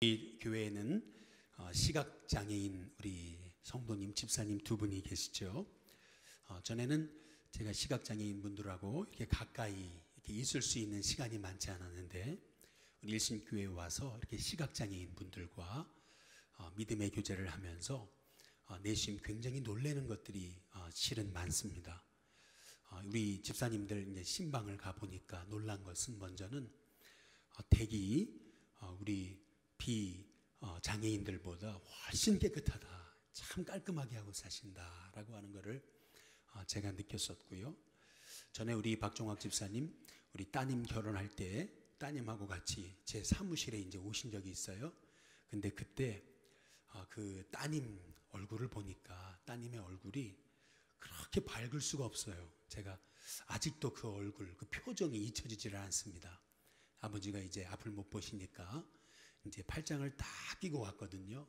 이 교회에는 시각장애인 우리 성도님, 집사님 두 분이 계시죠. 전에는 제가 시각장애인 분들하고 이렇게 가까이 이렇게 있을 수 있는 시간이 많지 않았는데 우리 일신교회에 와서 이렇게 시각장애인 분들과 믿음의 교제를 하면서 내심 굉장히 놀라는 것들이 실은 많습니다. 우리 집사님들 이제 신방을 가보니까 놀란 것은 먼저는 댁이 우리 비장애인들보다 훨씬 깨끗하다, 참 깔끔하게 하고 사신다라고 하는 것을 제가 느꼈었고요. 전에 우리 박종학 집사님, 우리 따님 결혼할 때 따님하고 같이 제 사무실에 이제 오신 적이 있어요. 근데 그때 그 따님 얼굴을 보니까 따님의 얼굴이 그렇게 밝을 수가 없어요. 제가 아직도 그 얼굴, 그 표정이 잊혀지지를 않습니다. 아버지가 이제 앞을 못 보시니까 이제 팔짱을 다 끼고 왔거든요.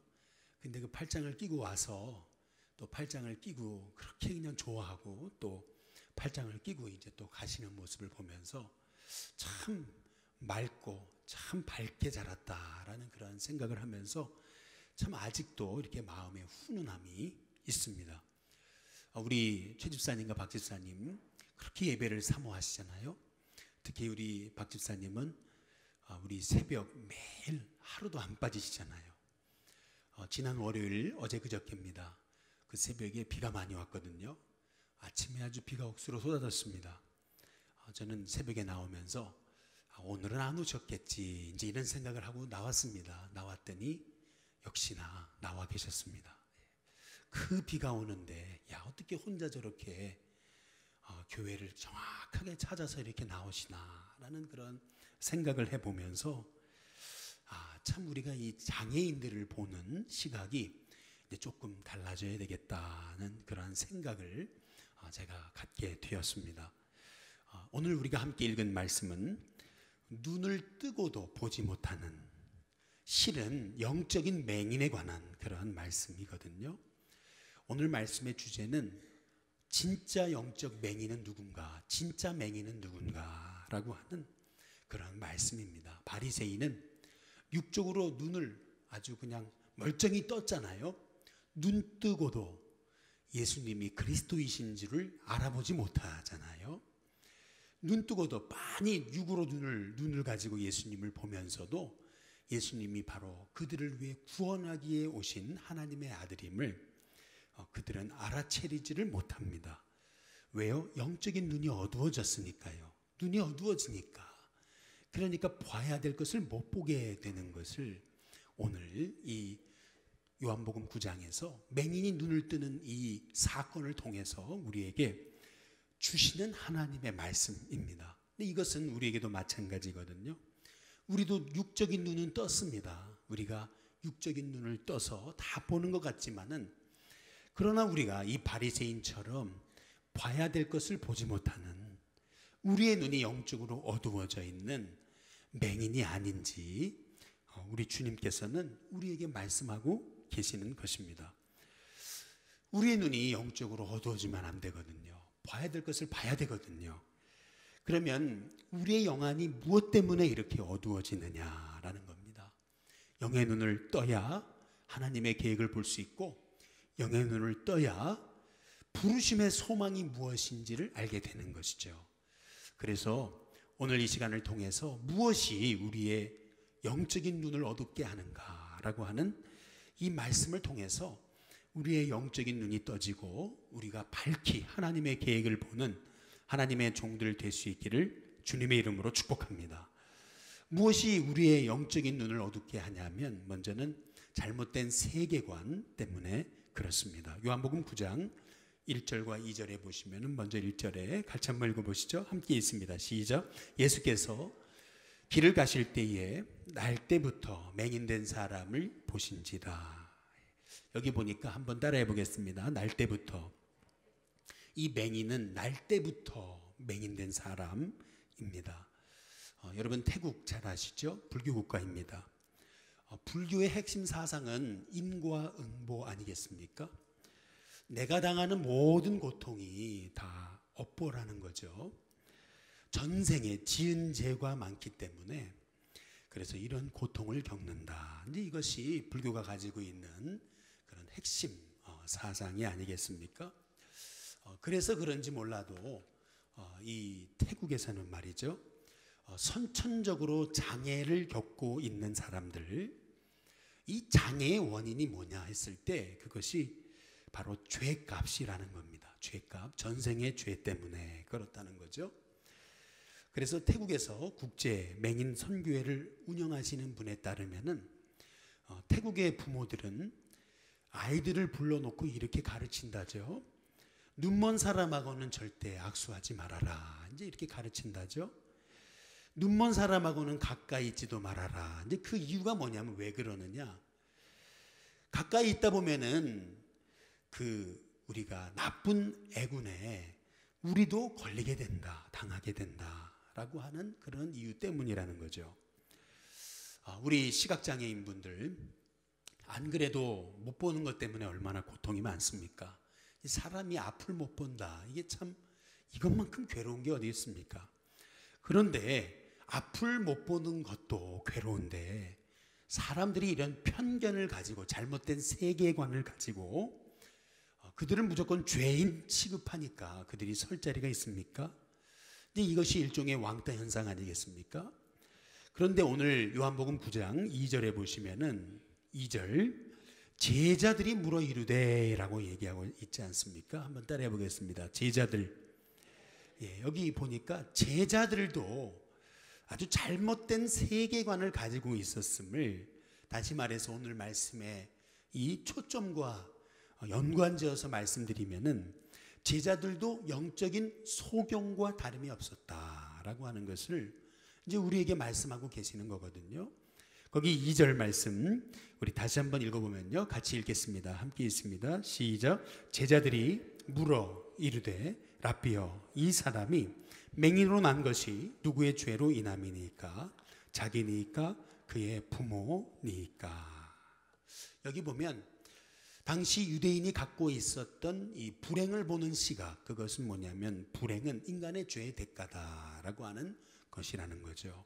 근데 그 팔짱을 끼고 와서 또 팔짱을 끼고 그렇게 그냥 좋아하고 또 팔짱을 끼고 이제 또 가시는 모습을 보면서 참 맑고 참 밝게 자랐다라는 그런 생각을 하면서 참 아직도 이렇게 마음에 훈훈함이 있습니다. 우리 최 집사님과 박 집사님 그렇게 예배를 사모하시잖아요. 특히 우리 박 집사님은 우리 새벽 매일 하루도 안 빠지시잖아요. 지난 월요일 어제 그저께입니다. 그 새벽에 비가 많이 왔거든요. 아침에 아주 비가 억수로 쏟아졌습니다. 저는 새벽에 나오면서 오늘은 안 오셨겠지 이제 이런 생각을 하고 나왔습니다. 나왔더니 역시나 나와 계셨습니다. 그 비가 오는데 야 어떻게 혼자 저렇게 교회를 정확하게 찾아서 이렇게 나오시나라는 그런 생각을 해보면서 참 우리가 이 장애인들을 보는 시각이 이제 조금 달라져야 되겠다는 그런 생각을 제가 갖게 되었습니다. 오늘 우리가 함께 읽은 말씀은 눈을 뜨고도 보지 못하는 실은 영적인 맹인에 관한 그런 말씀이거든요. 오늘 말씀의 주제는 진짜 영적 맹인은 누군가, 진짜 맹인은 누군가라고 하는 그런 말씀입니다. 바리새인은 육적으로 눈을 아주 그냥 멀쩡히 떴잖아요. 눈 뜨고도 예수님이 그리스도이신 줄을 알아보지 못하잖아요. 눈 뜨고도 빤히 육으로 눈을 가지고 예수님을 보면서도 예수님이 바로 그들을 위해 구원하기에 오신 하나님의 아들임을 그들은 알아채리지를 못합니다. 왜요? 영적인 눈이 어두워졌으니까요. 눈이 어두워지니까. 그러니까 봐야 될 것을 못 보게 되는 것을 오늘 이 요한복음 9장에서 맹인이 눈을 뜨는 이 사건을 통해서 우리에게 주시는 하나님의 말씀입니다. 근데 이것은 우리에게도 마찬가지거든요. 우리도 육적인 눈은 떴습니다. 우리가 육적인 눈을 떠서 다 보는 것 같지만은 그러나 우리가 이 바리새인처럼 봐야 될 것을 보지 못하는 우리의 눈이 영적으로 어두워져 있는 맹인이 아닌지 우리 주님께서는 우리에게 말씀하고 계시는 것입니다. 우리의 눈이 영적으로 어두워지면 안 되거든요. 봐야 될 것을 봐야 되거든요. 그러면 우리의 영안이 무엇 때문에 이렇게 어두워지느냐라는 겁니다. 영의 눈을 떠야 하나님의 계획을 볼 수 있고 영의 눈을 떠야 부르심의 소망이 무엇인지를 알게 되는 것이죠. 그래서 오늘 이 시간을 통해서 무엇이 우리의 영적인 눈을 어둡게 하는가라고 하는 이 말씀을 통해서 우리의 영적인 눈이 떠지고 우리가 밝히 하나님의 계획을 보는 하나님의 종들 될 수 있기를 주님의 이름으로 축복합니다. 무엇이 우리의 영적인 눈을 어둡게 하냐면 먼저는 잘못된 세계관 때문에 그렇습니다. 요한복음 9장 1절과 2절에 보시면 먼저 1절에 같이 한번 읽어보시죠. 함께 있습니다. 시작. 예수께서 길을 가실 때에 날 때부터 맹인된 사람을 보신지다. 여기 보니까 한번 따라해 보겠습니다. 날 때부터. 이 맹인은 날 때부터 맹인된 사람입니다. 여러분 태국 잘 아시죠? 불교 국가입니다. 불교의 핵심 사상은 인과응보 아니겠습니까? 내가 당하는 모든 고통이 다 업보라는 거죠. 전생에 지은 죄가 많기 때문에 그래서 이런 고통을 겪는다. 이제 이것이 불교가 가지고 있는 그런 핵심 사상이 아니겠습니까? 그래서 그런지 몰라도 이 태국에서는 말이죠, 선천적으로 장애를 겪고 있는 사람들, 이 장애의 원인이 뭐냐 했을 때 그것이 바로 죄값이라는 겁니다. 죄값, 전생의 죄 때문에 그렇다는 거죠. 그래서 태국에서 국제 맹인 선교회를 운영하시는 분에 따르면은 태국의 부모들은 아이들을 불러놓고 이렇게 가르친다죠. 눈먼 사람하고는 절대 악수하지 말아라. 이제 이렇게 가르친다죠. 눈먼 사람하고는 가까이 있지도 말아라. 이제 그 이유가 뭐냐면 왜 그러느냐? 가까이 있다 보면은 우리가 나쁜 애군에 우리도 걸리게 된다, 당하게 된다라고 하는 그런 이유 때문이라는 거죠. 우리 시각장애인 분들 안 그래도 못 보는 것 때문에 얼마나 고통이 많습니까? 사람이 앞을 못 본다. 이게 참 이것만큼 괴로운 게 어디 있습니까? 그런데 앞을 못 보는 것도 괴로운데 사람들이 이런 편견을 가지고 잘못된 세계관을 가지고 그들을 무조건 죄인 취급하니까 그들이 설 자리가 있습니까? 근데 이것이 일종의 왕따 현상 아니겠습니까? 그런데 오늘 요한복음 9장 2절에 보시면은 2절 제자들이 물어 이르되라고 얘기하고 있지 않습니까? 한번 따라해 보겠습니다. 제자들. 여기 보니까 제자들도 아주 잘못된 세계관을 가지고 있었음을, 다시 말해서 오늘 말씀의 이 초점과 연관지어서 말씀드리면은 제자들도 영적인 소경과 다름이 없었다라고 하는 것을 이제 우리에게 말씀하고 계시는 거거든요. 거기 2절 말씀 우리 다시 한번 읽어보면요, 같이 읽겠습니다. 함께 읽습니다. 시작. 제자들이 물어 이르되 랍비여, 이 사람이 맹인으로 난 것이 누구의 죄로 인함이니까? 자기니까 그의 부모니까? 여기 보면 당시 유대인이 갖고 있었던 이 불행을 보는 시각, 그것은 뭐냐면 불행은 인간의 죄의 대가다라고 하는 것이라는 거죠.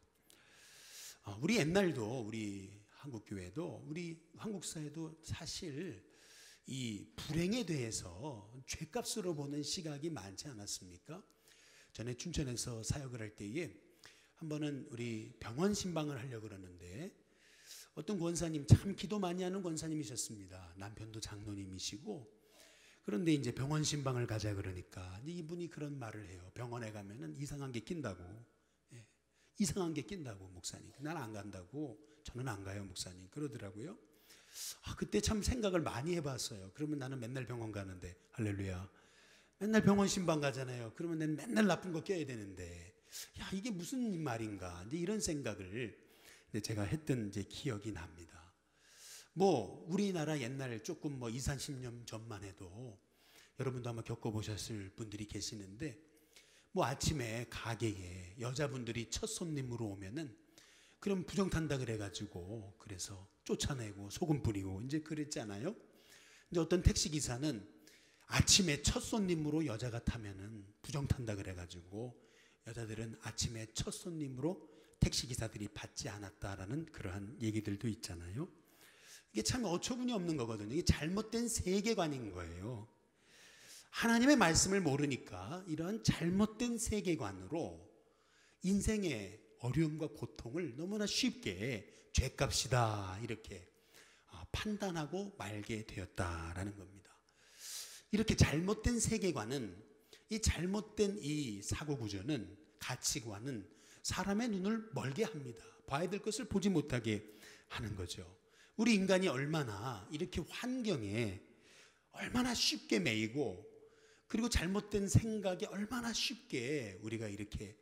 우리 옛날도 우리 한국교회도 우리 한국사회도 사실 이 불행에 대해서 죄값으로 보는 시각이 많지 않았습니까? 전에 춘천에서 사역을 할 때에 한 번은 우리 병원 신방을 하려고 그러는데 어떤 권사님, 참 기도 많이 하는 권사님이셨습니다. 남편도 장로님이시고, 그런데 이제 병원 신방을 가자 그러니까 이제 이분이 그런 말을 해요. 병원에 가면은 이상한 게 낀다고. 이상한 게 낀다고 목사님. 난 안 간다고. 저는 안 가요 목사님. 그러더라고요. 그때 참 생각을 많이 해봤어요. 그러면 나는 맨날 병원 가는데, 할렐루야, 맨날 병원 신방 가잖아요. 그러면 나는 맨날 나쁜 거 껴야 되는데, 야, 이게 무슨 말인가, 이제 이런 생각을 제가 했던 이제 기억이 납니다. 우리나라 옛날 조금 20, 30년 전만 해도 여러분도 아마 겪어보셨을 분들이 계시는데, 아침에 가게에 여자분들이 첫 손님으로 오면은 그럼 부정탄다 그래가지고 그래서 쫓아내고 소금 뿌리고 이제 그랬잖아요. 이제 어떤 택시기사는 아침에 첫 손님으로 여자가 타면은 부정탄다 그래가지고 여자들은 아침에 첫 손님으로 택시기사들이 받지 않았다라는 그러한 얘기들도 있잖아요. 이게 참 어처구니 없는 거거든요. 이게 잘못된 세계관인 거예요. 하나님의 말씀을 모르니까 이런 잘못된 세계관으로 인생의 어려움과 고통을 너무나 쉽게 죄값이다 이렇게 판단하고 말게 되었다라는 겁니다. 이렇게 잘못된 세계관은, 이 잘못된 이 사고구조는, 가치관은 사람의 눈을 멀게 합니다. 봐야 될 것을 보지 못하게 하는 거죠. 우리 인간이 얼마나 이렇게 환경에 얼마나 쉽게 매이고, 그리고 잘못된 생각에 얼마나 쉽게 우리가 이렇게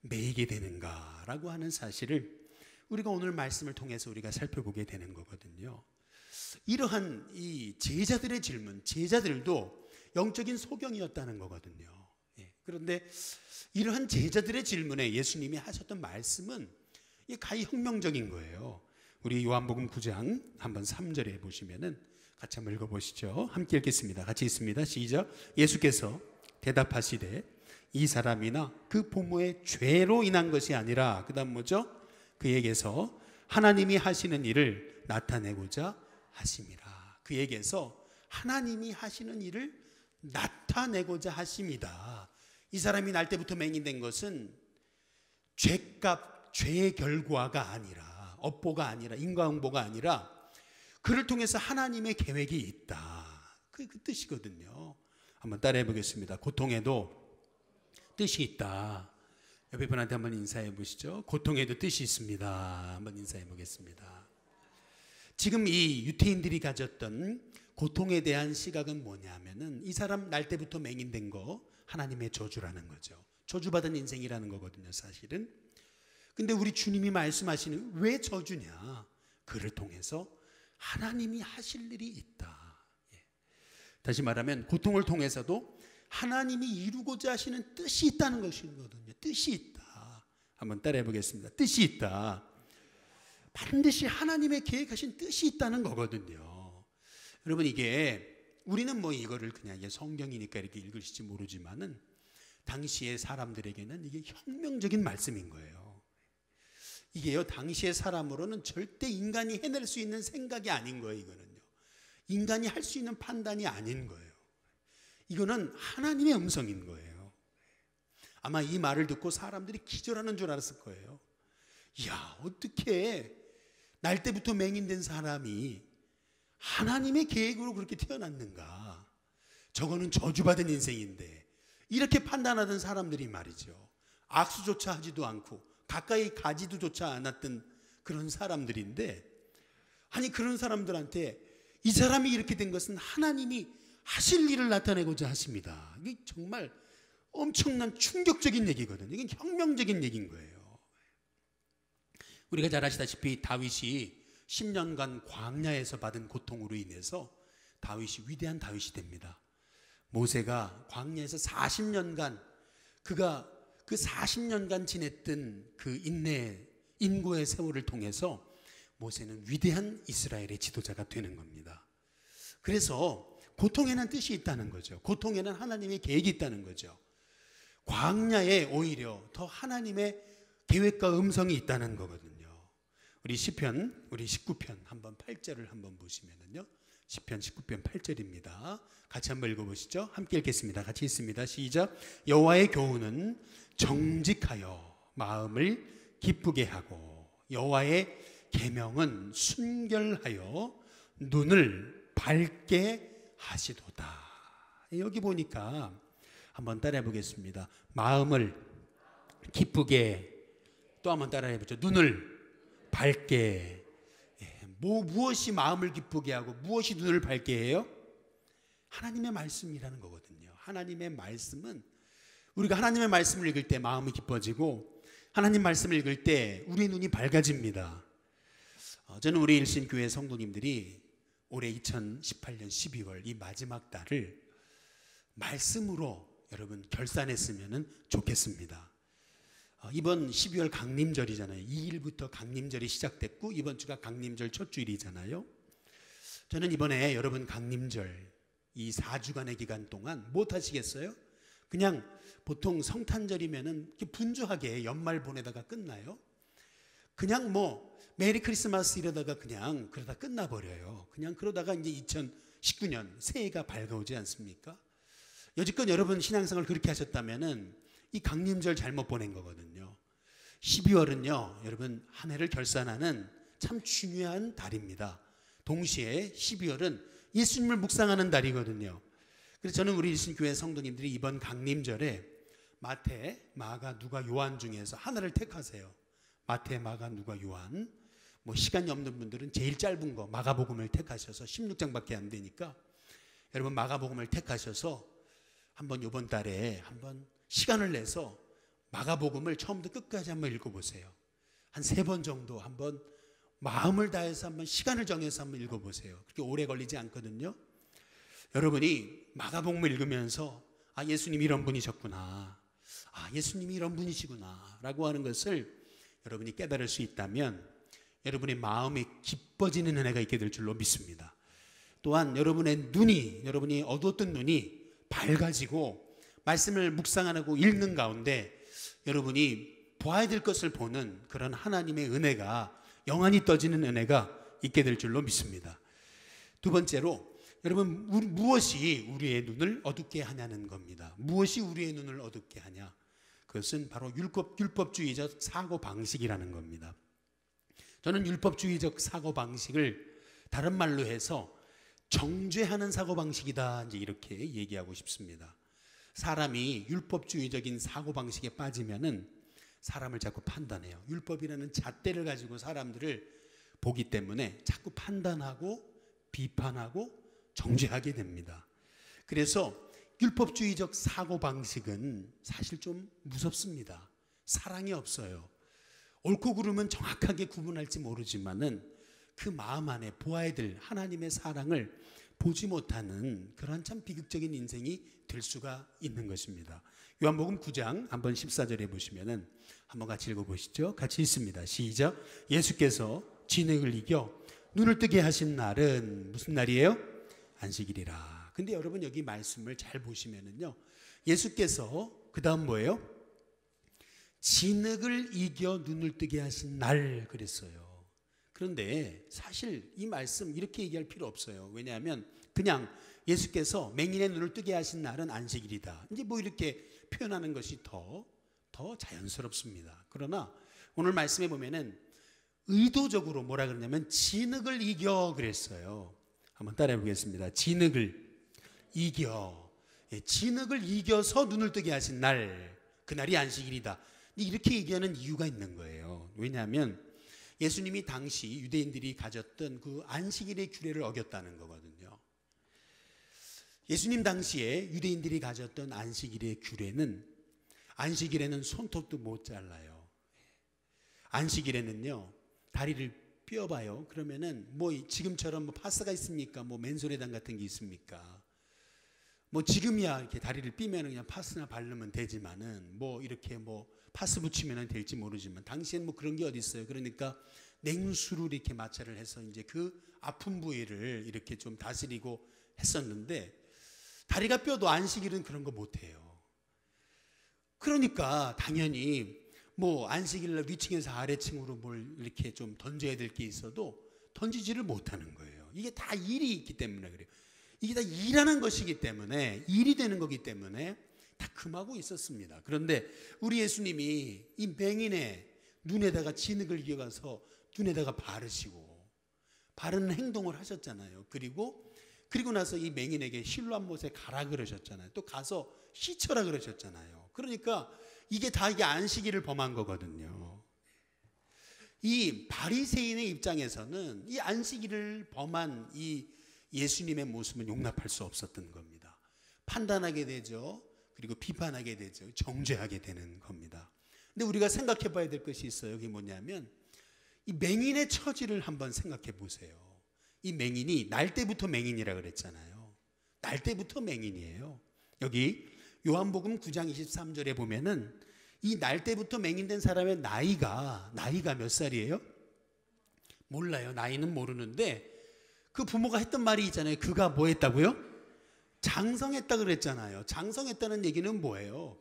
매이게 되는가라고 하는 사실을 우리가 오늘 말씀을 통해서 우리가 살펴보게 되는 거거든요. 이러한 이 제자들의 질문, 제자들도 영적인 소경이었다는 거거든요. 그런데 이러한 제자들의 질문에 예수님이 하셨던 말씀은 가히 혁명적인 거예요. 우리 요한복음 9장 한번 3절에 보시면은 같이 한번 읽어보시죠. 함께 읽겠습니다. 같이 읽습니다. 시작. 예수께서 대답하시되 이 사람이나 그 부모의 죄로 인한 것이 아니라, 그 다음 뭐죠? 그에게서 하나님이 하시는 일을 나타내고자 하심이라. 그에게서 하나님이 하시는 일을 나타내고자 하심이다. 이 사람이 날 때부터 맹인된 것은 죄값, 죄의 결과가 아니라, 업보가 아니라, 인과응보가 아니라 그를 통해서 하나님의 계획이 있다. 그 뜻이거든요. 한번 따라해 보겠습니다. 고통에도 뜻이 있다. 옆에 분한테 한번 인사해 보시죠. 고통에도 뜻이 있습니다. 한번 인사해 보겠습니다. 지금 이 유태인들이 가졌던 고통에 대한 시각은 뭐냐면은 이 사람 날 때부터 맹인된 거 하나님의 저주라는 거죠. 저주받은 인생이라는 거거든요, 사실은. 근데 우리 주님이 말씀하시는 왜 저주냐? 그를 통해서 하나님이 하실 일이 있다. 다시 말하면 고통을 통해서도 하나님이 이루고자 하시는 뜻이 있다는 것이거든요. 뜻이 있다. 한번 따라해 보겠습니다. 뜻이 있다. 반드시 하나님의 계획하신 뜻이 있다는 거거든요. 여러분, 이게 우리는 뭐 이거를 그냥 이게 성경이니까 이렇게 읽으실지 모르지만은 당시의 사람들에게는 이게 혁명적인 말씀인 거예요. 이게요, 당시의 사람으로는 절대 인간이 해낼 수 있는 생각이 아닌 거예요. 이거는요, 인간이 할 수 있는 판단이 아닌 거예요. 이거는 하나님의 음성인 거예요. 아마 이 말을 듣고 사람들이 기절하는 줄 알았을 거예요. 이야, 어떻게 날 때부터 맹인된 사람이 하나님의 계획으로 그렇게 태어났는가? 저거는 저주받은 인생인데. 이렇게 판단하던 사람들이 말이죠, 악수조차 하지도 않고 가까이 가지도조차 않았던 그런 사람들인데, 아니 그런 사람들한테 이 사람이 이렇게 된 것은 하나님이 하실 일을 나타내고자 하십니다. 이게 정말 엄청난 충격적인 얘기거든요. 이게 혁명적인 얘기인 거예요. 우리가 잘 아시다시피 다윗이 10년간 광야에서 받은 고통으로 인해서 다윗이 위대한 다윗이 됩니다. 모세가 광야에서 40년간 그가 그 40년간 지냈던 그 인고의 세월을 통해서 모세는 위대한 이스라엘의 지도자가 되는 겁니다. 그래서 고통에는 뜻이 있다는 거죠. 고통에는 하나님의 계획이 있다는 거죠. 광야에 오히려 더 하나님의 계획과 음성이 있다는 거거든요. 우리 시편, 우리 19편 한번 8절을 한번 보시면은요, 시편 19편 8절입니다. 같이 한번 읽어보시죠. 함께 읽겠습니다. 같이 읽습니다. 시작. 여호와의 교훈은 정직하여 마음을 기쁘게 하고 여호와의 계명은 순결하여 눈을 밝게 하시도다. 여기 보니까 한번 따라해 보겠습니다. 마음을 기쁘게, 또 한번 따라해 보죠. 눈을 밝게. 무엇이 마음을 기쁘게 하고 무엇이 눈을 밝게 해요? 하나님의 말씀이라는 거거든요. 하나님의 말씀은, 우리가 하나님의 말씀을 읽을 때 마음이 기뻐지고 하나님 말씀을 읽을 때 우리의 눈이 밝아집니다. 저는 우리 일신교회 성도님들이 올해 2018년 12월 이 마지막 달을 말씀으로 여러분 결산했으면 좋겠습니다. 이번 12월 강림절이잖아요. 2일부터 강림절이 시작됐고 이번 주가 강림절 첫 주일이잖아요. 저는 이번에 여러분 강림절 이 4주간의 기간 동안 뭐 하시겠어요? 그냥 보통 성탄절이면은 이렇게 분주하게 연말 보내다가 끝나요. 그냥 뭐 메리 크리스마스 이러다가 그냥 그러다 끝나버려요. 그냥 그러다가 이제 2019년 새해가 밝아오지 않습니까? 여지껏 여러분 신앙생활 그렇게 하셨다면은 이 강림절 잘못 보낸 거거든요. 12월은요, 여러분 한 해를 결산하는 참 중요한 달입니다. 동시에 12월은 예수님을 묵상하는 달이거든요. 그래서 저는 우리 일신교회 성도님들이 이번 강림절에 마태, 마가, 누가, 요한 중에서 하나를 택하세요. 마태, 마가, 누가, 요한. 뭐 시간이 없는 분들은 제일 짧은 거 마가복음을 택하셔서 16장밖에 안 되니까 여러분 마가복음을 택하셔서 한번 이번 달에 한번 시간을 내서 마가복음을 처음부터 끝까지 한번 읽어보세요. 한 3번 정도 한번 마음을 다해서 한번 시간을 정해서 한번 읽어보세요. 그렇게 오래 걸리지 않거든요. 여러분이 마가복음을 읽으면서 아, 예수님이 이런 분이셨구나, 아, 예수님이 이런 분이시구나 라고 하는 것을 여러분이 깨달을 수 있다면 여러분의 마음이 기뻐지는 은혜가 있게 될 줄로 믿습니다. 또한 여러분의 눈이, 여러분이 어두웠던 눈이 밝아지고 말씀을 묵상하고 읽는 가운데 여러분이 보아야 될 것을 보는 그런 하나님의 은혜가 영안이 떠지는 은혜가 있게 될 줄로 믿습니다. 두 번째로, 여러분, 무엇이 우리의 눈을 어둡게 하냐는 겁니다. 무엇이 우리의 눈을 어둡게 하냐? 그것은 바로 율법주의적 사고방식이라는 겁니다. 저는 율법주의적 사고방식을 다른 말로 해서 정죄하는 사고방식이다, 이제 이렇게 얘기하고 싶습니다. 사람이 율법주의적인 사고방식에 빠지면은 사람을 자꾸 판단해요. 율법이라는 잣대를 가지고 사람들을 보기 때문에 자꾸 판단하고 비판하고 정죄하게 됩니다. 그래서 율법주의적 사고방식은 사실 좀 무섭습니다. 사랑이 없어요. 옳고 그름은 정확하게 구분할지 모르지만은 그 마음 안에 보아야 될 하나님의 사랑을 보지 못하는 그런 참 비극적인 인생이 될 수가 있는 것입니다. 요한복음 9장 한번 14절에 보시면은 한번 같이 읽어보시죠. 같이 읽습니다. 시작. 예수께서 진흙을 이겨 눈을 뜨게 하신 날은 무슨 날이에요? 안식일이라. 근데 여러분 여기 말씀을 잘 보시면은요, 예수께서 그 다음 뭐예요? 진흙을 이겨 눈을 뜨게 하신 날 그랬어요. 그런데 사실 이 말씀 이렇게 얘기할 필요 없어요. 왜냐하면 그냥 예수께서 맹인의 눈을 뜨게 하신 날은 안식일이다, 이제 뭐 이렇게 표현하는 것이 더 자연스럽습니다. 그러나 오늘 말씀에 보면은 의도적으로 뭐라 그러냐면 진흙을 이겨 그랬어요. 한번 따라해 보겠습니다. 진흙을 이겨. 진흙을 이겨서 눈을 뜨게 하신 날, 그날이 안식일이다, 이렇게 얘기하는 이유가 있는 거예요. 왜냐하면 예수님이 당시 유대인들이 가졌던 그 안식일의 규례를 어겼다는 거거든요. 예수님 당시에 유대인들이 가졌던 안식일의 규례는, 안식일에는 손톱도 못 잘라요. 안식일에는요, 다리를 삐어봐요. 그러면은 뭐 지금처럼 뭐 파스가 있습니까? 뭐 맨솔레단 같은 게 있습니까? 뭐 지금이야 이렇게 다리를 삐면 그냥 파스나 바르면 되지만은 뭐 이렇게 뭐 파스 붙이면 될지 모르지만 당시엔 뭐 그런 게 어디 있어요. 그러니까 냉수로 이렇게 마찰을 해서 이제 그 아픈 부위를 이렇게 좀 다스리고 했었는데, 다리가 뼈도 안식일은 그런 거 못해요. 그러니까 당연히 뭐 안식일날 위층에서 아래층으로 뭘 이렇게 좀 던져야 될 게 있어도 던지지를 못하는 거예요. 이게 다 일이 있기 때문에 그래요. 이게 다 일하는 것이기 때문에, 일이 되는 거기 때문에 다 금하고 있었습니다. 그런데 우리 예수님이 이 맹인의 눈에다가 진흙을 이어가서 눈에다가 바르시고 바르는 행동을 하셨잖아요. 그리고 나서 이 맹인에게 실로 한 못에 가라 그러셨잖아요. 또 가서 씻어라 그러셨잖아요. 그러니까 이게 안식일을 범한 거거든요. 이 바리새인의 입장에서는 이 안식일을 범한 이 예수님의 모습은 용납할 수 없었던 겁니다. 판단하게 되죠. 그리고 비판하게 되죠. 정죄하게 되는 겁니다. 근데 우리가 생각해 봐야 될 것이 있어요. 그게 뭐냐면 이 맹인의 처지를 한번 생각해 보세요. 이 맹인이 날 때부터 맹인이라 그랬잖아요. 날 때부터 맹인이에요. 여기 요한복음 9장 23절에 보면은 이 날 때부터 맹인된 사람의 나이가 몇 살이에요? 몰라요. 나이는 모르는데 그 부모가 했던 말이 있잖아요. 그가 뭐 했다고요? 장성했다 그랬잖아요. 장성했다는 얘기는 뭐예요?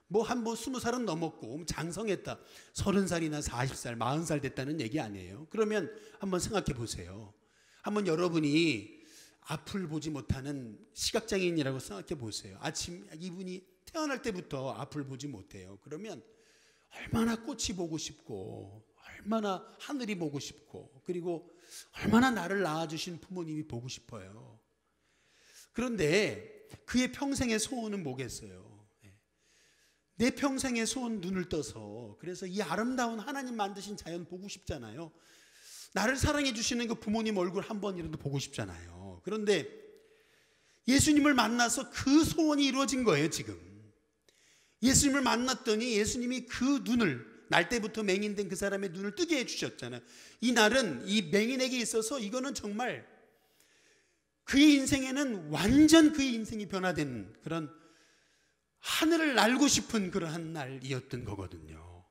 뭐 20살은 넘었고 장성했다. 30살이나 40살, 40살 됐다는 얘기 아니에요. 그러면 한번 생각해 보세요. 한번 여러분이 앞을 보지 못하는 시각장애인이라고 생각해 보세요. 아침 이분이 태어날 때부터 앞을 보지 못해요. 그러면 얼마나 꽃이 보고 싶고, 얼마나 하늘이 보고 싶고, 그리고 얼마나 나를 낳아주신 부모님이 보고 싶어요. 그런데 그의 평생의 소원은 뭐겠어요? 내 평생의 소원, 눈을 떠서 그래서 이 아름다운 하나님 만드신 자연 보고 싶잖아요. 나를 사랑해 주시는 그 부모님 얼굴 한 번이라도 보고 싶잖아요. 그런데 예수님을 만나서 그 소원이 이루어진 거예요. 지금 예수님을 만났더니 예수님이 그 눈을, 날 때부터 맹인된 그 사람의 눈을 뜨게 해주셨잖아요. 이 날은 이 맹인에게 있어서 이거는 정말 그의 인생에는 완전 그의 인생이 변화된 그런 하늘을 날고 싶은 그러한 날이었던 거거든요.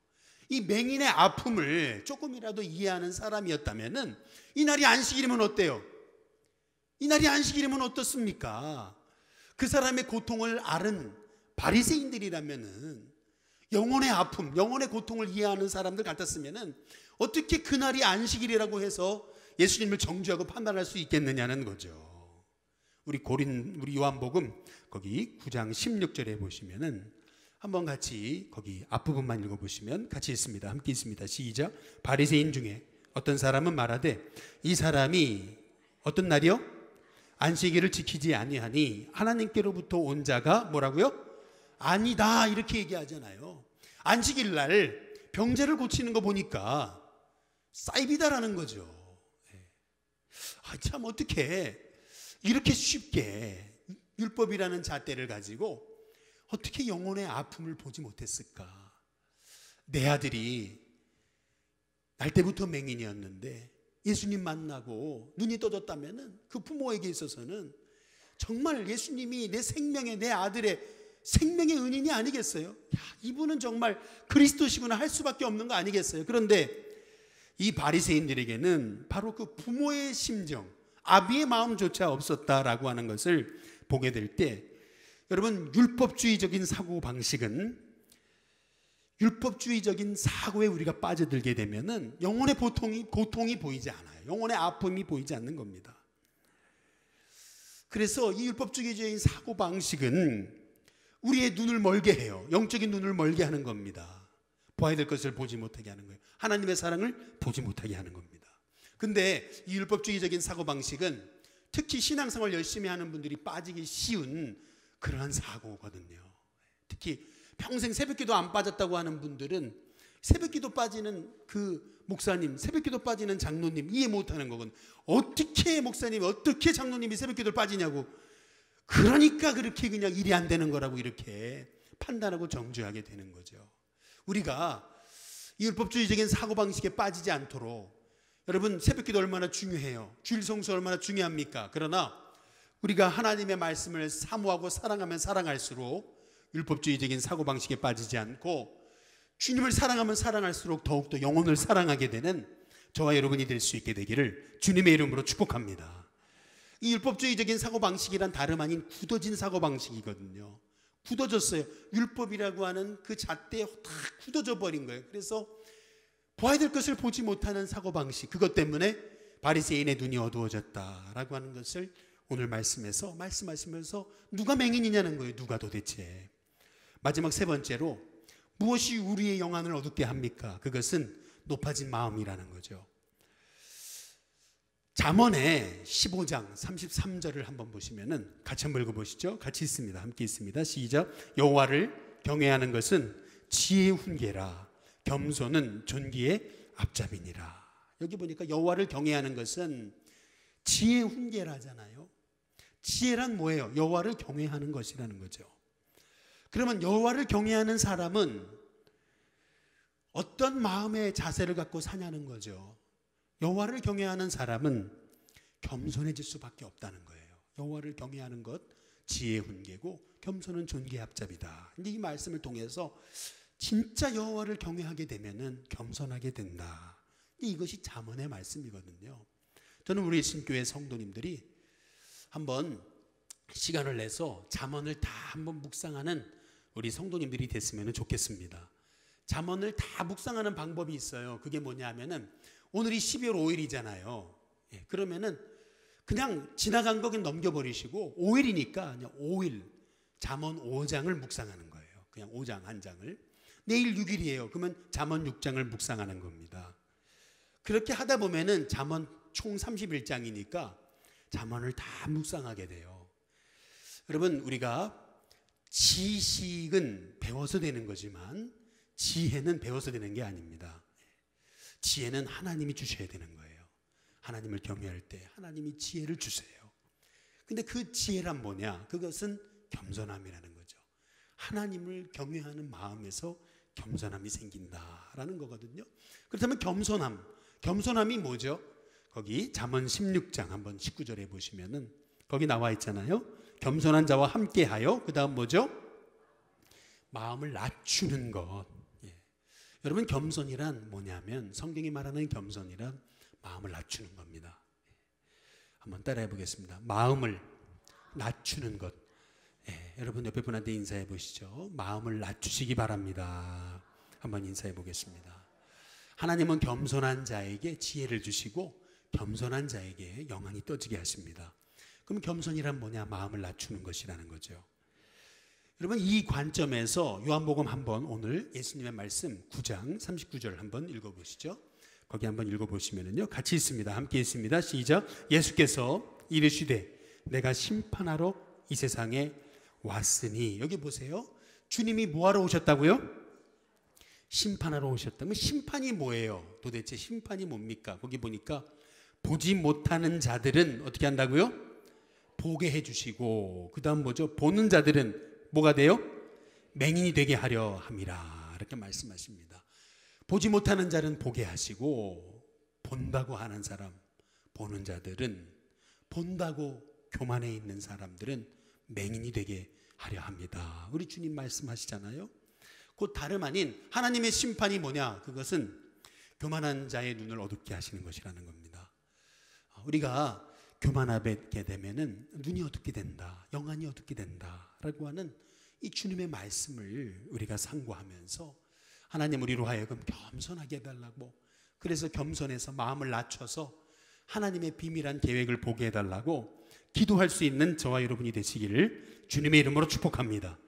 이 맹인의 아픔을 조금이라도 이해하는 사람이었다면은 이 날이 안식일이면 어때요? 이 날이 안식일이면 어떻습니까? 그 사람의 고통을 아는 바리새인들이라면은 영혼의 아픔, 영혼의 고통을 이해하는 사람들 같았으면은 어떻게 그날이 안식일이라고 해서 예수님을 정죄하고 판단할 수 있겠느냐는 거죠. 우리 요한복음 거기 9장 16절에 보시면은 한번 같이 거기 앞부분만 읽어보시면 같이 있습니다. 함께 있습니다. 시작. 바리새인 중에 어떤 사람은 말하되 이 사람이 어떤 날이요? 안식일을 지키지 아니하니 하나님께로부터 온 자가 뭐라고요? 아니다, 이렇게 얘기하잖아요. 안식일 날 병자를 고치는 거 보니까 사이비다라는 거죠. 참 어떻게 이렇게 쉽게 율법이라는 잣대를 가지고 어떻게 영혼의 아픔을 보지 못했을까? 내 아들이 날 때부터 맹인이었는데 예수님 만나고 눈이 떠졌다면 그 부모에게 있어서는 정말 예수님이 내 생명의, 내 아들의 생명의 은인이 아니겠어요? 야, 이분은 정말 그리스도시구나 할 수밖에 없는 거 아니겠어요? 그런데 이 바리새인들에게는 바로 그 부모의 심정, 아비의 마음조차 없었다라고 하는 것을 보게 될 때, 여러분, 율법주의적인 사고방식은, 율법주의적인 사고에 우리가 빠져들게 되면은 영혼의 고통이 보이지 않아요. 영혼의 아픔이 보이지 않는 겁니다. 그래서 이 율법주의적인 사고방식은 우리의 눈을 멀게 해요. 영적인 눈을 멀게 하는 겁니다. 봐야 될 것을 보지 못하게 하는 거예요. 하나님의 사랑을 보지 못하게 하는 겁니다. 근데 이 율법주의적인 사고방식은 특히 신앙생활 열심히 하는 분들이 빠지기 쉬운 그러한 사고거든요. 특히 평생 새벽기도 안 빠졌다고 하는 분들은 새벽기도 빠지는 그 목사님, 새벽기도 빠지는 장로님 이해 못하는 거건 어떻게 목사님, 어떻게 장로님이 새벽기도를 빠지냐고, 그러니까 그렇게 그냥 일이 안 되는 거라고 이렇게 판단하고 정죄하게 되는 거죠. 우리가 이 율법주의적인 사고방식에 빠지지 않도록, 여러분, 새벽기도 얼마나 중요해요. 주일 성수 얼마나 중요합니까? 그러나 우리가 하나님의 말씀을 사모하고 사랑하면 사랑할수록 율법주의적인 사고방식에 빠지지 않고 주님을 사랑하면 사랑할수록 더욱더 영혼을 사랑하게 되는 저와 여러분이 될 수 있게 되기를 주님의 이름으로 축복합니다. 이 율법주의적인 사고방식이란 다름 아닌 굳어진 사고방식이거든요. 굳어졌어요. 율법이라고 하는 그 잣대에 다 굳어져 버린 거예요. 그래서 봐야 될 것을 보지 못하는 사고방식, 그것 때문에 바리새인의 눈이 어두워졌다라고 하는 것을 오늘 말씀에서 말씀하시면서 누가 맹인이냐는 거예요. 누가 도대체. 마지막 세 번째로 무엇이 우리의 영안을 어둡게 합니까? 그것은 높아진 마음이라는 거죠. 잠언의 15장 33절을 한번 보시면은 같이 한번 읽어보시죠. 같이 있습니다. 함께 있습니다. 시작. 여호와를 경외하는 것은 지혜의 훈계라 겸손은 존귀의 앞잡이니라. 여기 보니까 여호와를 경외하는 것은 지혜의 훈계라잖아요. 지혜란 뭐예요? 여호와를 경외하는 것이라는 거죠. 그러면 여호와를 경외하는 사람은 어떤 마음의 자세를 갖고 사냐는 거죠. 여호와를 경외하는 사람은 겸손해질 수밖에 없다는 거예요. 여호와를 경외하는 것 지혜의 훈계고 겸손은 존귀의 앞잡이다. 근데 이 말씀을 통해서 진짜 여호와를 경외하게 되면은 겸손하게 된다. 이것이 잠언의 말씀이거든요. 저는 우리 신교회 성도님들이 한번 시간을 내서 잠언을 다 한번 묵상하는 우리 성도님들이 됐으면 좋겠습니다. 잠언을 다 묵상하는 방법이 있어요. 그게 뭐냐 하면은 오늘이 12월 5일이잖아요. 그러면은 그냥 지나간 거 그냥 넘겨버리시고 5일이니까 그냥 5일 잠언 5장을 묵상하는 거예요. 그냥 5장 한 장을. 내일 6일이에요. 그러면 잠언 6장을 묵상하는 겁니다. 그렇게 하다 보면은 잠언 총 31장이니까 잠언을 다 묵상하게 돼요. 여러분, 우리가 지식은 배워서 되는 거지만 지혜는 배워서 되는 게 아닙니다. 지혜는 하나님이 주셔야 되는 거예요. 하나님을 경외할 때 하나님이 지혜를 주세요. 근데 그 지혜란 뭐냐? 그것은 겸손함이라는 거죠. 하나님을 경외하는 마음에서 겸손함이 생긴다라는 거거든요. 그렇다면 겸손함이 뭐죠? 거기 잠언 16장 한번 19절에 보시면은 거기 나와 있잖아요. 겸손한 자와 함께하여, 그 다음 뭐죠? 마음을 낮추는 것. 여러분, 겸손이란 뭐냐면, 성경이 말하는 겸손이란 마음을 낮추는 겁니다. 한번 따라해 보겠습니다. 마음을 낮추는 것. 여러분 옆에 분한테 인사해 보시죠. 마음을 낮추시기 바랍니다. 한번 인사해 보겠습니다. 하나님은 겸손한 자에게 지혜를 주시고 겸손한 자에게 영광이 떠지게 하십니다. 그럼 겸손이란 뭐냐? 마음을 낮추는 것이라는 거죠. 여러분, 이 관점에서 요한복음 한번 오늘 예수님의 말씀 9장 39절 한번 읽어보시죠. 거기 한번 읽어보시면요, 같이 있습니다. 함께 있습니다. 시작. 예수께서 이르시되 내가 심판하러 이 세상에 왔으니. 여기 보세요. 주님이 뭐하러 오셨다고요? 심판하러 오셨다면 심판이 뭐예요? 도대체 심판이 뭡니까? 거기 보니까 보지 못하는 자들은 어떻게 한다고요? 보게 해주시고, 그 다음 뭐죠? 보는 자들은 뭐가 돼요? 맹인이 되게 하려 함이라. 이렇게 말씀하십니다. 보지 못하는 자는 보게 하시고, 본다고 하는 사람, 보는 자들은, 본다고 교만해 있는 사람들은 맹인이 되게 하려 합니다. 우리 주님 말씀하시잖아요. 곧 다름 아닌 하나님의 심판이 뭐냐? 그것은 교만한 자의 눈을 어둡게 하시는 것이라는 겁니다. 우리가 교만하게 되면은 눈이 어둡게 된다, 영안이 어둡게 된다라고 하는 이 주님의 말씀을 우리가 상고하면서 하나님 우리로 하여금 겸손하게 해달라고, 그래서 겸손해서 마음을 낮춰서 하나님의 비밀한 계획을 보게 해달라고 기도할 수 있는 저와 여러분이 되시기를 주님의 이름으로 축복합니다.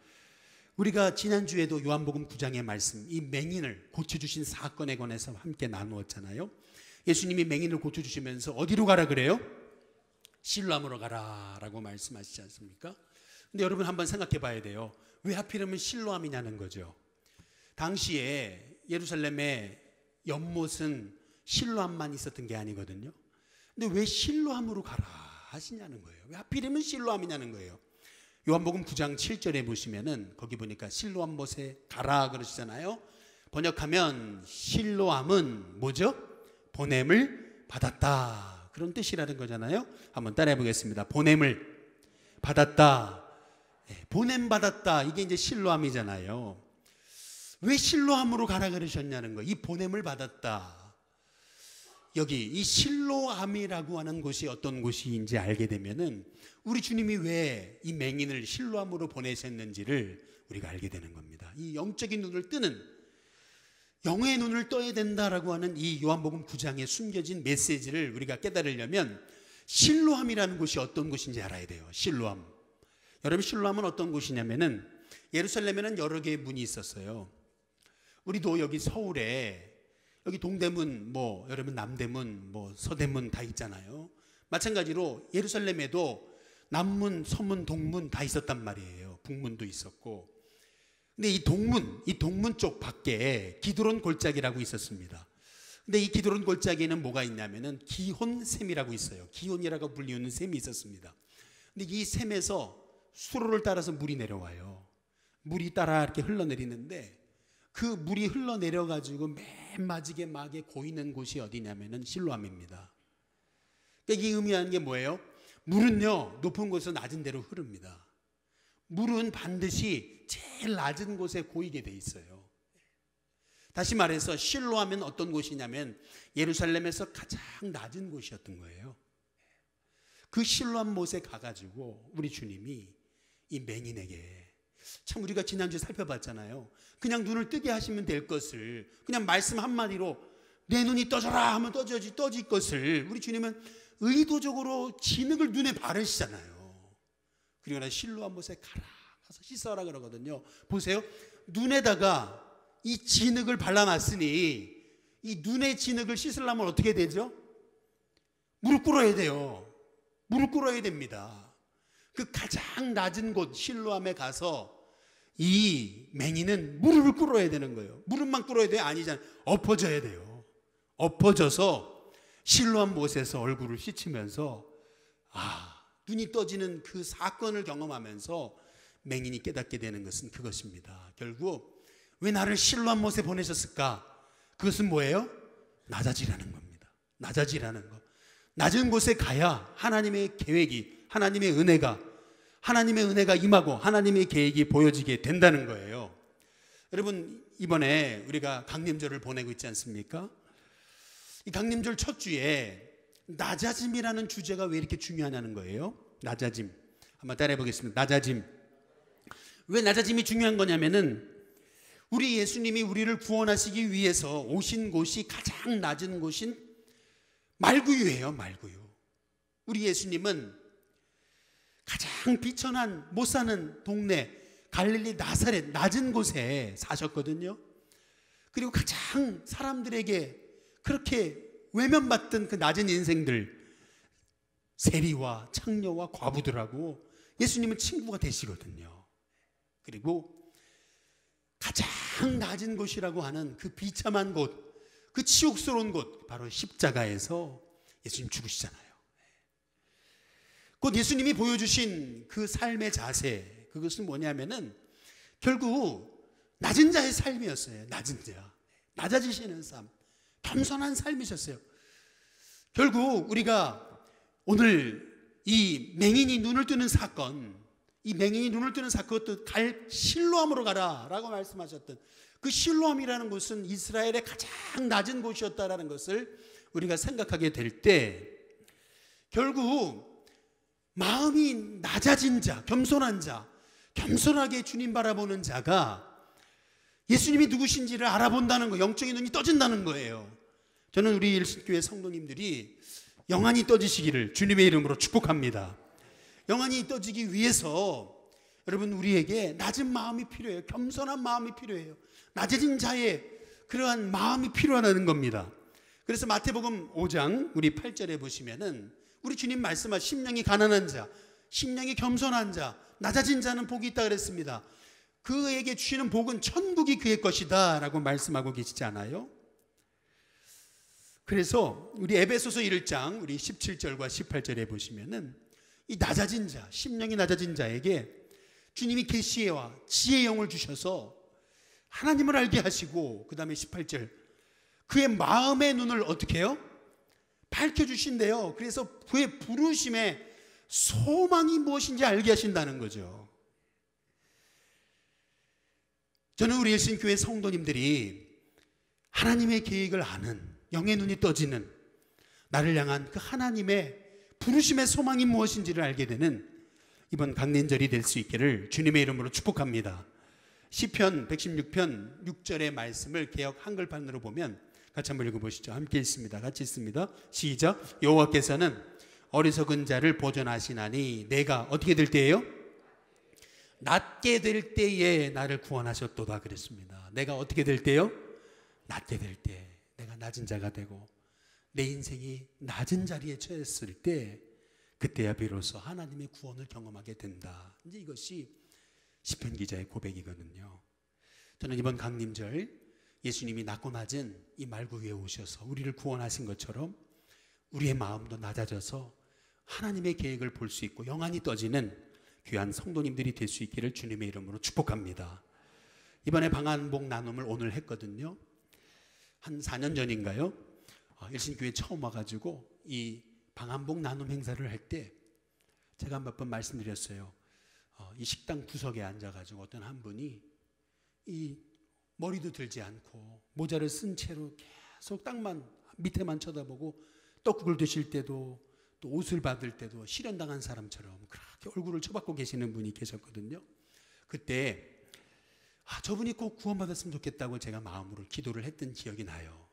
우리가 지난주에도 요한복음 9장의 말씀, 이 맹인을 고쳐주신 사건에 관해서 함께 나누었잖아요. 예수님이 맹인을 고쳐주시면서 어디로 가라 그래요? 실로암으로 가라 라고 말씀하시지 않습니까? 근데 여러분 한번 생각해 봐야 돼요. 왜 하필이면 실로암이냐는 거죠. 당시에 예루살렘의 연못은 실로암만 있었던 게 아니거든요. 근데 왜 실로암으로 가라 하시냐는 거예요. 왜 하필이면 실로암이냐는 거예요. 요한복음 9장 7절에 보시면은 거기 보니까 실로암 못에 가라 그러시잖아요. 번역하면 실로암은 뭐죠? 보냄을 받았다, 그런 뜻이라는 거잖아요. 한번 따라해 보겠습니다. 보냄을 받았다, 보냄 받았다, 이게 이제 실로암이잖아요. 왜 실로암으로 가라 그러셨냐는 거예요. 이 보냄을 받았다. 여기 이 실로암이라고 하는 곳이 어떤 곳인지 알게 되면은 우리 주님이 왜 이 맹인을 실로암으로 보내셨는지를 우리가 알게 되는 겁니다. 이 영적인 눈을 뜨는, 영의 눈을 떠야 된다라고 하는 이 요한복음 9장에 숨겨진 메시지를 우리가 깨달으려면 실로암이라는 곳이 어떤 곳인지 알아야 돼요. 실로암. 여러분, 실로암은 어떤 곳이냐면은 예루살렘에는 여러 개의 문이 있었어요. 우리도 여기 서울에 여기 동대문, 뭐 여러분 남대문, 뭐 서대문 다 있잖아요. 마찬가지로 예루살렘에도 남문, 서문, 동문 다 있었단 말이에요. 북문도 있었고. 근데 이 동문 쪽 밖에 기드론 골짜기라고 있었습니다. 근데 이 기드론 골짜기에는 뭐가 있냐면은 기혼샘이라고 있어요. 기혼이라고 불리우는 샘이 있었습니다. 근데 이 샘에서 수로를 따라서 물이 내려와요. 물이 따라 이렇게 흘러내리는데 그 물이 흘러내려가지고 맨 마지막에 고이는 곳이 어디냐면은 실로암입니다. 그러니까 이 의미하는 게 뭐예요? 물은요, 높은 곳에서 낮은 데로 흐릅니다. 물은 반드시 제일 낮은 곳에 고이게 돼 있어요. 다시 말해서 실로암은 어떤 곳이냐면 예루살렘에서 가장 낮은 곳이었던 거예요. 그 실로암 못에 가가지고 우리 주님이 이 맹인에게, 참 우리가 지난주에 살펴봤잖아요. 그냥 눈을 뜨게 하시면 될 것을, 그냥 말씀 한마디로 내 눈이 떠져라 하면 떠질 것을 우리 주님은 의도적으로 진흙을 눈에 바르시잖아요. 그리고 나 실로암 못에 가라, 가서 씻어라 그러거든요. 보세요. 눈에다가 이 진흙을 발라놨으니 이 눈의 진흙을 씻으려면 어떻게 되죠? 무릎 꿇어야 돼요. 무릎 꿇어야 됩니다. 그 가장 낮은 곳 실로암에 가서 이 맹인은 무릎을 꿇어야 되는 거예요. 무릎만 꿇어야 돼요? 아니잖아요. 엎어져야 돼요. 엎어져서 실로암 못에서 얼굴을 씻으면서 눈이 떠지는 그 사건을 경험하면서 맹인이 깨닫게 되는 것은 그것입니다. 결국 왜 나를 실로암 못에 보내셨을까? 그것은 뭐예요? 낮아지라는 겁니다. 낮아지라는 것. 낮은 곳에 가야 하나님의 계획이, 하나님의 은혜가 임하고 하나님의 계획이 보여지게 된다는 거예요. 여러분, 이번에 우리가 강림절을 보내고 있지 않습니까? 이 강림절 첫 주에 낮아짐이라는 주제가 왜 이렇게 중요하냐는 거예요. 낮아짐. 한번 따라해 보겠습니다. 낮아짐. 왜 낮아짐이 중요한 거냐면은 우리 예수님이 우리를 구원하시기 위해서 오신 곳이 가장 낮은 곳인 말구유예요. 말구유. 우리 예수님은 가장 비천한 못 사는 동네 갈릴리 나사렛 낮은 곳에 사셨거든요. 그리고 가장 사람들에게 그렇게 외면받던 그 낮은 인생들, 세리와 창녀와 과부들하고 예수님은 친구가 되시거든요. 그리고 가장 낮은 곳이라고 하는 그 비참한 곳, 그 치욕스러운 곳, 바로 십자가에서 예수님 죽으시잖아요. 곧 예수님이 보여주신 그 삶의 자세, 그것은 뭐냐면은 결국 낮은 자의 삶이었어요. 낮은 자, 낮아지시는 삶, 겸손한 삶이셨어요. 결국 우리가 오늘 이 맹인이 눈을 뜨는 사건, 이 맹인이 눈을 뜨는 사건도 갈 실로암으로 가라라고 말씀하셨던 그 실로암이라는 곳은 이스라엘의 가장 낮은 곳이었다라는 것을 우리가 생각하게 될 때 결국 마음이 낮아진 자, 겸손한 자, 겸손하게 주님 바라보는 자가 예수님이 누구신지를 알아본다는 거, 영적인 눈이 떠진다는 거예요. 저는 우리 일신교회 성도님들이 영안이 떠지시기를 주님의 이름으로 축복합니다. 영안이 떠지기 위해서 여러분 우리에게 낮은 마음이 필요해요. 겸손한 마음이 필요해요. 낮아진 자의 그러한 마음이 필요하다는 겁니다. 그래서 마태복음 5장 우리 8절에 보시면은 우리 주님 말씀하신 심령이 가난한 자, 심령이 겸손한 자, 낮아진 자는 복이 있다 그랬습니다. 그에게 주시는 복은 천국이 그의 것이다 라고 말씀하고 계시지 않아요? 그래서 우리 에베소서 1장 우리 17절과 18절에 보시면은 이 낮아진 자, 심령이 낮아진 자에게 주님이 계시와 지혜의 영을 주셔서 하나님을 알게 하시고, 그 다음에 18절 그의 마음의 눈을 어떻게 해요? 밝혀주신대요. 그래서 그의 부르심의 소망이 무엇인지 알게 하신다는 거죠. 저는 우리 일신교회 성도님들이 하나님의 계획을 아는, 영의 눈이 떠지는, 나를 향한 그 하나님의 부르심의 소망이 무엇인지를 알게 되는 이번 강년절이 될 수 있기를 주님의 이름으로 축복합니다. 시편 116편 6절의 말씀을 개역 한글판으로 보면 같이 한번 읽어보시죠. 함께 읽습니다. 같이 읽습니다. 시작. 여호와께서는 어리석은 자를 보존하시나니 내가 어떻게 될 때예요? 낮게 될 때에 나를 구원하셨도다 그랬습니다. 내가 어떻게 될 때요? 낮게 될 때, 내가 낮은 자가 되고 내 인생이 낮은 자리에 처했을 때, 그때야 비로소 하나님의 구원을 경험하게 된다. 이제 이것이 시편 기자의 고백이거든요. 저는 이번 강림절 예수님이 낮고 낮은 이 말구 위에 오셔서 우리를 구원하신 것처럼 우리의 마음도 낮아져서 하나님의 계획을 볼 수 있고 영안이 떠지는 귀한 성도님들이 될 수 있기를 주님의 이름으로 축복합니다. 이번에 방한복 나눔을 오늘 했거든요. 한 4년 전인가요? 일신교회 처음 와가지고 이 방한복 나눔 행사를 할 때 제가 몇 번 말씀드렸어요. 이 식당 구석에 앉아가지고 어떤 한 분이 이 머리도 들지 않고 모자를 쓴 채로 계속 땅만 밑에만 쳐다보고 떡국을 드실 때도 또 옷을 받을 때도 실현당한 사람처럼 그렇게 얼굴을 쳐박고 계시는 분이 계셨거든요. 그때 저분이 꼭 구원받았으면 좋겠다고 제가 마음으로 기도를 했던 기억이 나요.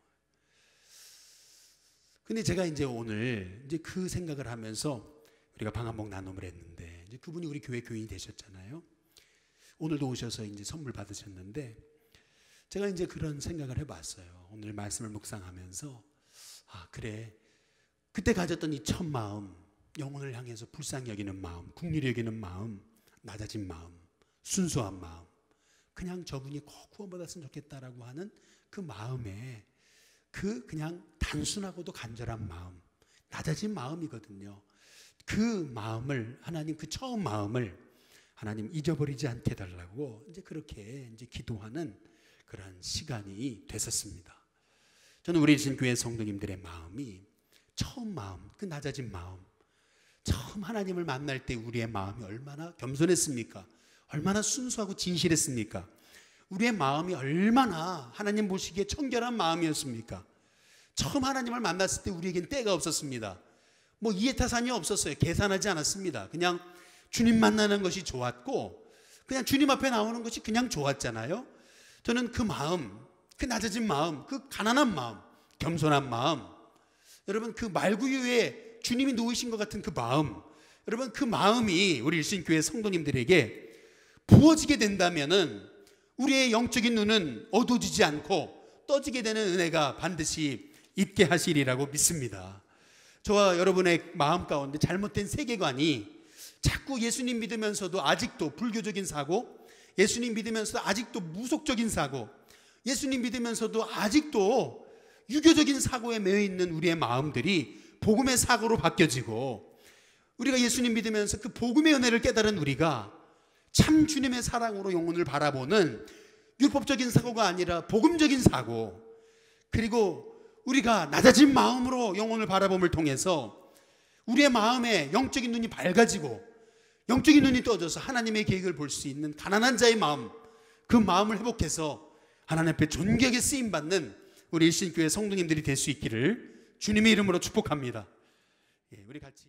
근데 제가 이제 오늘 이제 그 생각을 하면서 우리가 방한복 나눔을 했는데 이제 그분이 우리 교회 교인이 되셨잖아요. 오늘도 오셔서 이제 선물 받으셨는데 제가 이제 그런 생각을 해봤어요. 오늘 말씀을 묵상하면서 그래, 그때 가졌던 이 첫 마음, 영혼을 향해서 불쌍히 여기는 마음, 긍휼히 여기는 마음, 낮아진 마음, 순수한 마음, 그냥 저분이 꼭 구원받았으면 좋겠다라고 하는 그 마음에 그 그냥 단순하고도 간절한 마음, 낮아진 마음이거든요. 그 마음을 하나님, 그 처음 마음을 하나님 잊어버리지 않게 해달라고 이제 그렇게 이제 기도하는 그런 시간이 됐었습니다. 저는 우리 신교회 성도님들의 마음이 처음 마음, 그 낮아진 마음, 처음 하나님을 만날 때 우리의 마음이 얼마나 겸손했습니까? 얼마나 순수하고 진실했습니까? 우리의 마음이 얼마나 하나님 보시기에 청결한 마음이었습니까? 처음 하나님을 만났을 때 우리에겐 때가 없었습니다. 뭐 이해타산이 없었어요. 계산하지 않았습니다. 그냥 주님 만나는 것이 좋았고 그냥 주님 앞에 나오는 것이 그냥 좋았잖아요. 저는 그 마음, 그 낮아진 마음, 그 가난한 마음, 겸손한 마음, 여러분 그 말구유에 주님이 놓으신 것 같은 그 마음, 여러분 그 마음이 우리 일신교회 성도님들에게 부어지게 된다면은 우리의 영적인 눈은 어두워지지 않고 떠지게 되는 은혜가 반드시 있게 하시리라고 믿습니다. 저와 여러분의 마음 가운데 잘못된 세계관이 자꾸 예수님 믿으면서도 아직도 불교적인 사고, 예수님 믿으면서도 아직도 무속적인 사고, 예수님 믿으면서도 아직도 유교적인 사고에 매여 있는 우리의 마음들이 복음의 사고로 바뀌어지고, 우리가 예수님 믿으면서 그 복음의 은혜를 깨달은 우리가 참 주님의 사랑으로 영혼을 바라보는 율법적인 사고가 아니라 복음적인 사고, 그리고 우리가 낮아진 마음으로 영혼을 바라봄을 통해서 우리의 마음에 영적인 눈이 밝아지고 영적인 눈이 떠져서 하나님의 계획을 볼 수 있는 가난한 자의 마음, 그 마음을 회복해서 하나님 앞에 존귀하게 쓰임받는 우리 일신교회 성도님들이 될 수 있기를 주님의 이름으로 축복합니다. 우리 같이